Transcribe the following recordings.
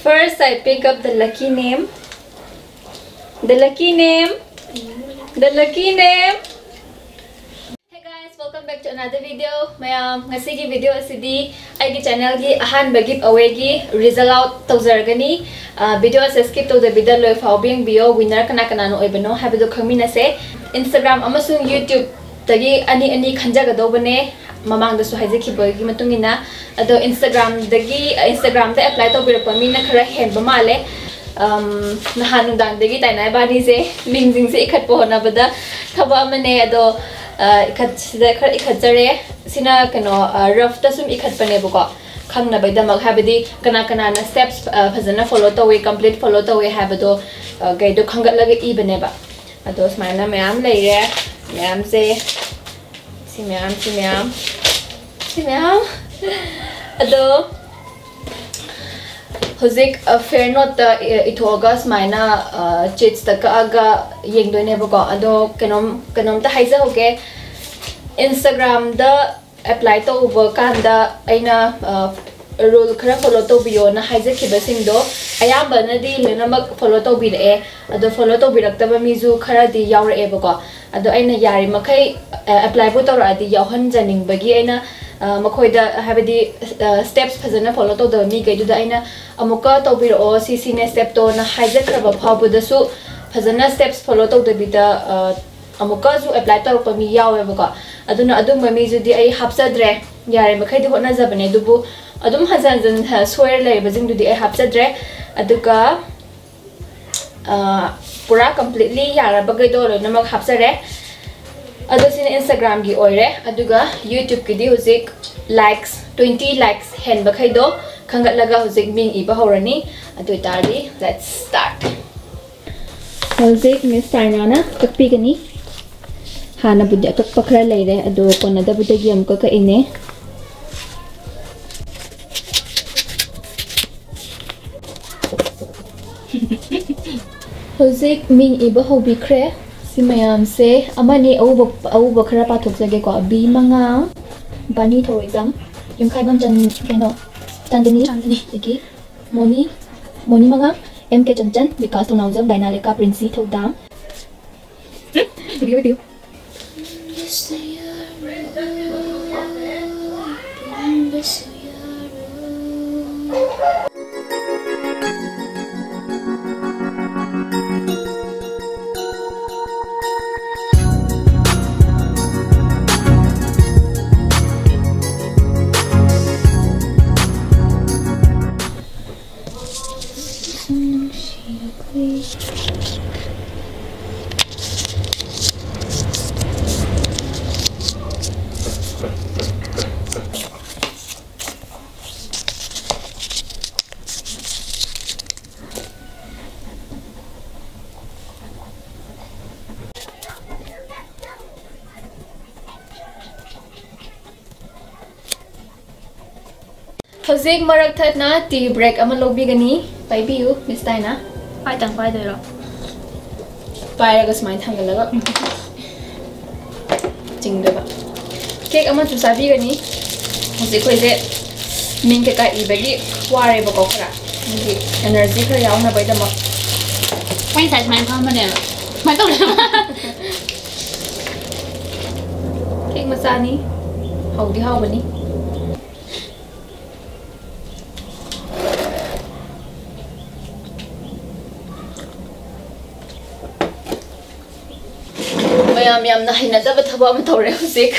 First, I pick up the lucky name. The lucky name. The lucky name. Hey guys, welcome back to another video. Mayam ngasi gi video asidi ai gi channel gi ahan ba giveaway gi result out tawzargani. Video as skip to the video loy faubing bio winner kana kana no oibano habado khangmina se Instagram amasung YouTube tagi ani khanjaga dobane. Mamang dasu haje ki boy gi matungina ado Instagram da apply to bir pamina khara hen ba male nahan dang dagi tainai bani se lingjing se ikhat po na bada thaba mane ado ikhat sida khara ikhat jare sina kano rough ta sum ikhat pane buko khangna bai damak habadi kana na steps phajana follow to we complete follow to we habado gaido khangat laga I bane ba ado smaina mayam leire mayam se si mayam ado hozik fair note itoga smaina chits ta aga yengdoine bako ado kanom ta haisa hoge Instagram da apply to over kanda aina rule khara follow to biyo na haisa khibasing do ayamba na di lenamak follow to bi e ado follow to biraktaba mizu khara di yaure e bako ado aina yari makai apply bo to ra di yauhan janing bagi aina makoida habadi steps phazana follow to the mi gaidu da aina amuka to biro o cc ne step to na haija khaba phabu da su phazana steps follow to the bida amuka zu apply to pa mi yawe baka aduna adum mi ju di ai hapsadre yare makai di hona jabane dubu adum hazan jan soir le bazing du di ai hapsadre aduka pura completely yara bagai do lo namak hapsare ado sin Instagram gi oire aduga YouTube ki di huzik likes 20 likes hen bakai do khangat laga huzik ming iba horani adu tari let's start huzik miss tainana kakpi gani hana budya kak pakra leire ado kona da budya gi amka ka ine huzik ming iba hobi kre Simayam se amani au khara pathok jage ko b manga bani thoi exam yung khai bam chan keno chandani ki moni manga mk chanchan vikas thonawjam dainalika prince thodam video Hozik marak that na tea break ama lobby gani pai biu miss taina pai tang pai dero pai raga smai thangalaga jingdaba cake ama chu sabi gani hozik koi je min ke ka ibagi ware ba ko khara ni energy khara yaw na bai da ma pai sai smai kham ne mai to cake masani howdi how bani Yam na hina da thaba am thore huzik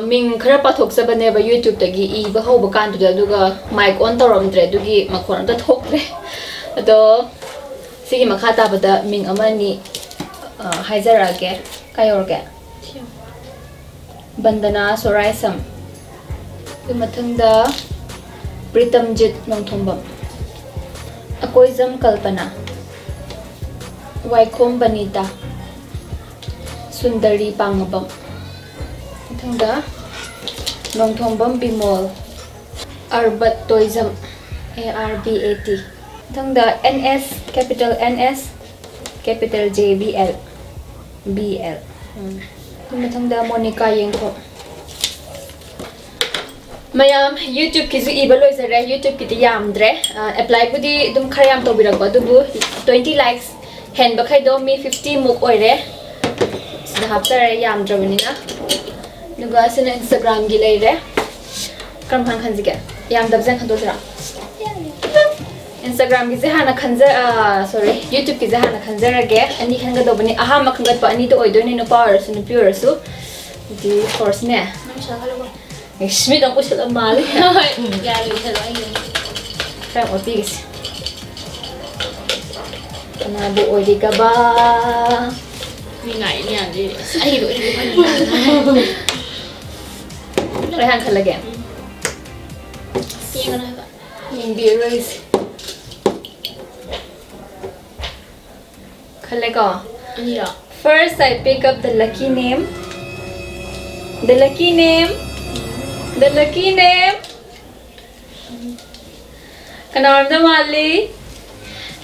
ming khara pathok sabane ba YouTube tagi I ba ho ba kan du duga mic on torom dre dugi makhon da thokre ado sigi makhata bada ming amani haizara ge kayor ge bandana soraisam du mathangda pritamjit nongthombam akoizam kalpana waikhom banita Sundari Pangabam Thangda Nongthombam Bimol Arbat Toism ARBAT Thangda NS capital NS capital JBL BL Thangda Monica Yengko Mayam YouTube ki iba loisare YouTube ki yamdre apply budi dum khayam to birak ba dubu 20 likes hen ba khay do mi 50 muk oire sida haptare yamdra banina nuga sina Instagram gi leire kam han khan jige yam dab jan khan do jara Instagram ki hana khanja sorry YouTube ki hana khanja rage ani khan ga do bani aha ma khan ga pa ani to oidoi ni no power su no pure su di force ne nam sa halo Smith ang usap ang mali. Yari sa layo. Kaya mo tigis. Nabuoy di ka ba? May ngayon yan. Ay, ilo pa niya. Rehan ka lagi. Tingnan na ba? Yung beerers. Kalaga. Ano yun? First, I pick up the lucky name. The lucky name. The lucky name. Kanam na mali.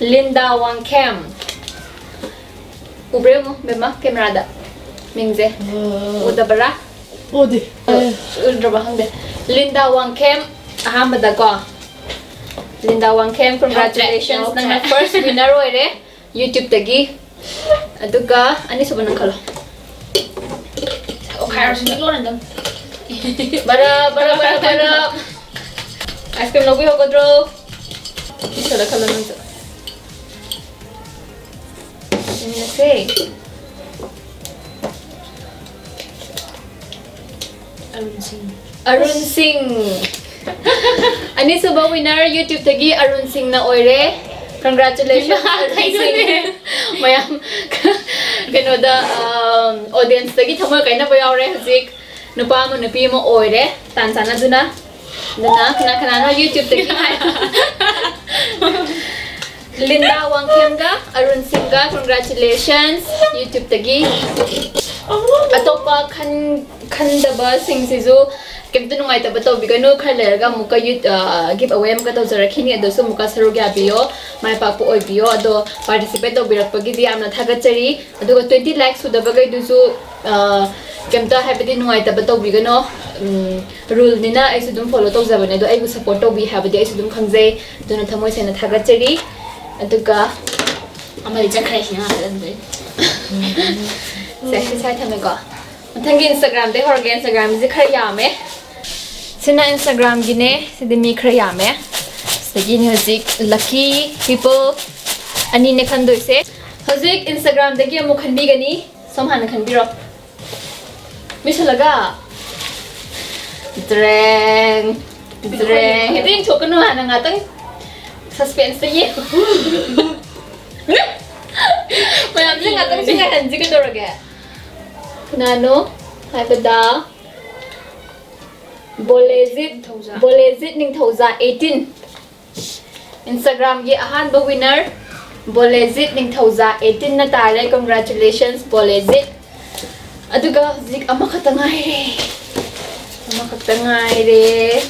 Linda Wang Kem. Ubre mo, bema kamerada. Mingze. Uda bara? Odi. Udra ba hangde. Linda Wang Kem. Ahamada ko. Linda Wang Kem, congratulations. Nang na first winner oire. YouTube tagi. Aduga, ani sa banang kalo. Okay, harus nilo na dam. Bara. Ice cream logi hogo dro. Isa la kala nang. Ini say. Arun Singh. Ani suba winner YouTube tagi Arun Singh na oire. Congratulations Arun Singh. Mayam kano da audience tagi thama kaina ba yaure hazik. Nupa mo nupi mo oire tan sana duna. Duna kana no YouTube tagi. Linda Wang Kem ga Arun Singh ga congratulations YouTube tagi. Atopa khandaba sing sizu kemtu nungai ta bato bigano khaler ga muka give away muka to jarakhini ado so muka saru ga biyo mai pa po oi biyo ado participate to birak pagi di amna thaga chari ado 20 likes su da bagai du su kemta habidi nungai ta bato bigano rule nina ai su dum follow to jabane do ai gu support to bi habidi ai su dum khangjai dona thamoi sena thaga chari aduga Amari jakrai sina hadan sai thame ko thank you Instagram de horge Instagram ji khar yame sina Instagram gi ne sidimi khar yame sagi ni hozik lucky people ani ne khan doi se hozik Instagram de gi amu khan bi gani somhan khan biro misalaga dreng hedin chokano hana ngatang suspense ye mayam ji ngatang singa hanji ke dorage Nano, haibada Bolezit ning thousand 18 Instagram gi ahan ba winner Bolezit ning thousand 18 na tare congratulations Bolezit aduga zik ama khatangai re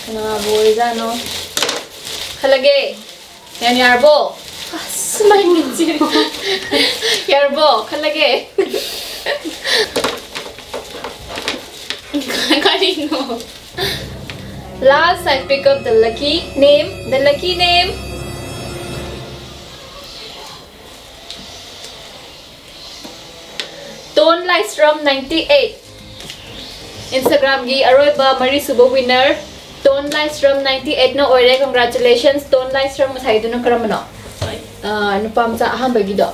kana boy jano khalage yan yarbo Smile minci. Yarbo, khalage. Kanino. Last, I pick up the lucky name. The lucky name. Ton Lystrom 98. Instagram gi aroiba mari suba winner. Ton Lystrom 98 no oire congratulations. Ton Lystrom sai du no karamano. Nupam sa aham bagi do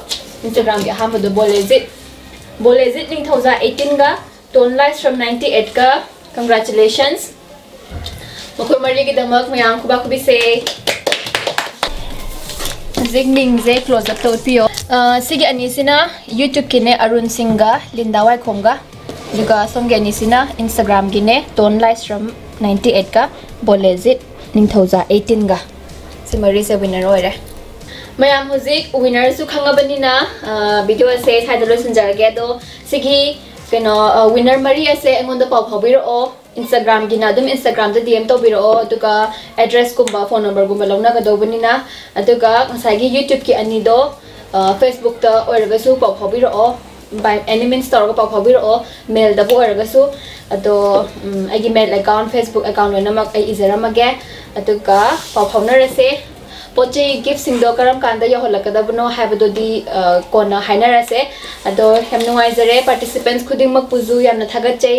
Instagram gi aham do Bolezit ning thousand 18 ga Ton Lystrom 98 ka congratulations Makoi mari gi damak mayam kuba kubi se Zig ning ze close up to pio sigi anisina YouTube kine Arun Singh ga Linda Wai Khom ga juga song gi anisina Instagram gi ne Ton Lystrom 98 ka Bolezit ning thousand 18 ga si mari se winner oire Mayam hozik winner su khangabani na video se thai dalo sunjarage do sigi keno winner mari ase angonda pau phobiro o Instagram gina dum Instagram da DM to biro o aduga address kumba phone number gumba lawna ga do bani na aduga ngasai gi YouTube ki ani do Facebook ta oiraga su pau phobiro o by any means tawra pa phawiro mail da bo ergasu ado agi mail account Facebook account namak ai izaramage aduga pa phawnarase poche gift sing do karam kanda yo holakadabno habado di kona hainarase ado hem nuai jare participants khuding mak puju yamna thagachai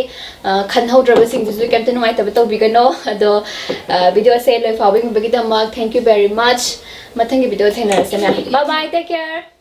khanhaudraba sing buju kemte nuai tab to bigano ado video se loi fawing bigida mak thank you very much mathangi video thenarase na bye bye take care